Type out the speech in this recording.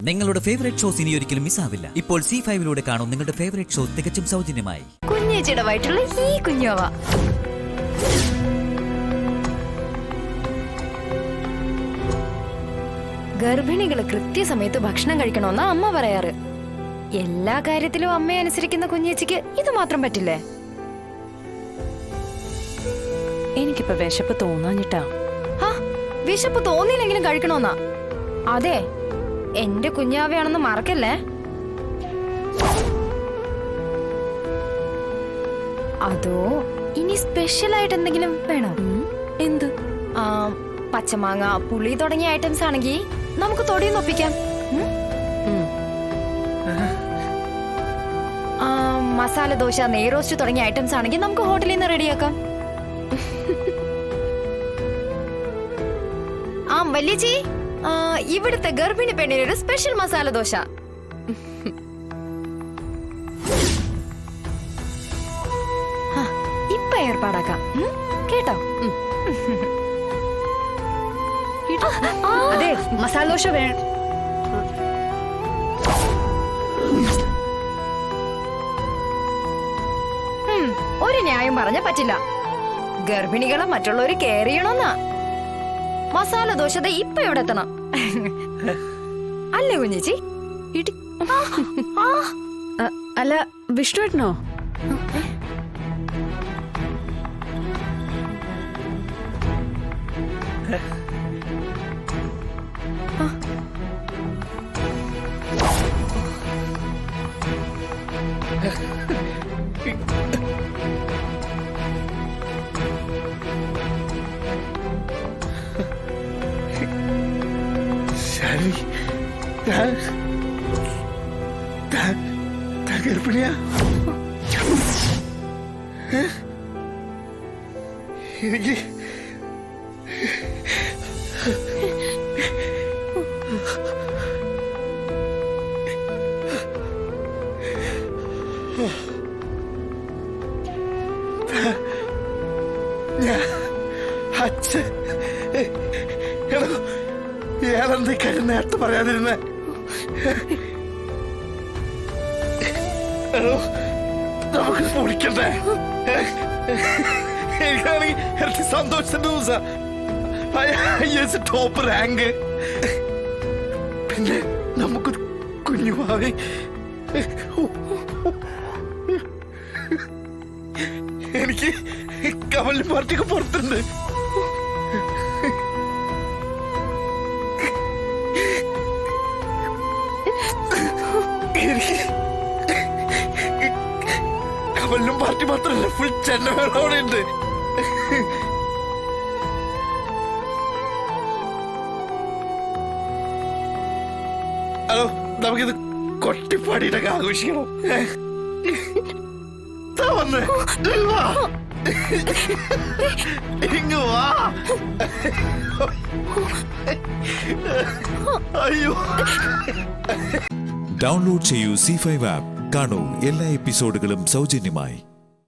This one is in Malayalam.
നിങ്ങളുടെ ഫേവറേറ്റ് ഷോസ് ഇനി ഒരിക്കലും മിസ്സാവില്ല. ഇപ്പോൾ C5 കാണും നിങ്ങളുടെ ഫേവറേറ്റ് ഷോ തികച്ചും സൗജന്യമായി. കുഞ്ഞേച്ചിയുടെ വയറ്റുള്ള ഈ കുഞ്ഞാവ ഗർഭിണികള് കൃത്യസമയത്ത് ഭക്ഷണം കഴിക്കണമെന്നാ അമ്മ പറയാറ്. എല്ലാ കാര്യത്തിലും അമ്മയെ അനുസരിക്കുന്ന കുഞ്ഞേച്ചിക്ക് ഇത് മാത്രം പറ്റില്ലേ? എനിക്കിപ്പോ വിശപ്പ് തോന്നാഞ്ഞിട്ടാ. വിശപ്പ് തോന്നിയില്ലെങ്കിലും കഴിക്കണമെന്നാ. അതെ, എന്റെ കുഞ്ഞാവയാണെന്ന് മറക്കല്ലേ. അതോ ഇനി സ്പെഷ്യൽ ആയിട്ട് എന്തെങ്കിലും വേണോ? എന്ത്? പച്ചമാങ്ങ, പുളി തുടങ്ങിയ ഐറ്റംസ് ആണെങ്കിൽ നമുക്ക് തൊടിയൊന്നൊപ്പിക്കാം. മസാല ദോശ, നെയ്റോസ്റ്റ് തുടങ്ങിയ ഐറ്റംസ് ആണെങ്കിൽ നമുക്ക് ഹോട്ടലിൽ നിന്ന് റെഡിയാക്കാം. വല്യച്ചി, ഇവിടുത്തെ ഗർഭിണി പെണ്ണിനൊരു സ്പെഷ്യൽ മസാല ദോശ. ഇപ്പൊ ഏർപ്പാടാക്കാം കേട്ടോ. അതെ, മസാല ദോശ വേണം. ഒരു ന്യായം പറഞ്ഞ പറ്റില്ല. ഗർഭിണികളെ മറ്റുള്ളവര് കെയർ ചെയ്യണമെന്നാ. മസാല ദോശ ഇപ്പൊ ഇവിടെ എത്തണം അല്ലേ കുഞ്ഞേച്ചി? അല്ല, വിഷ്ണുവേട്ടനോ? ഗർഭിണിയാ? എനിക്ക് അച്ഛൻ ഏതെന്ത് കാര്യം നേരത്തെ പറയാതിരുന്നേ? നമുക്ക് പൊളിക്കണ്ടേ? എനിക്കാണെങ്കിൽ എനിക്ക് സന്തോഷത്തിന്റെ ദിവസം, ടോപ്പ് റാങ്ക്, പിന്നെ നമുക്ക് കുഞ്ഞുമാവി. എനിക്ക് കമൽ പാർട്ടിക്ക് പുറത്തുണ്ട്. കമലിനും പാർട്ടി മാത്രമല്ല, ഫുൾ ചെന്നൈ ഉണ്ട്. ഹലോ, നമുക്കിത് കൊട്ടിപ്പാടിയിട്ടൊക്കെ ആഘോഷിക്കണം. ഇങ്ങ് വാ. അയ്യോ. ഡൗൺലോഡ് ചെയ്യൂ C5 ആപ്പ്. കാണൂ എല്ലാ എപ്പിസോഡുകളും സൗജന്യമായി.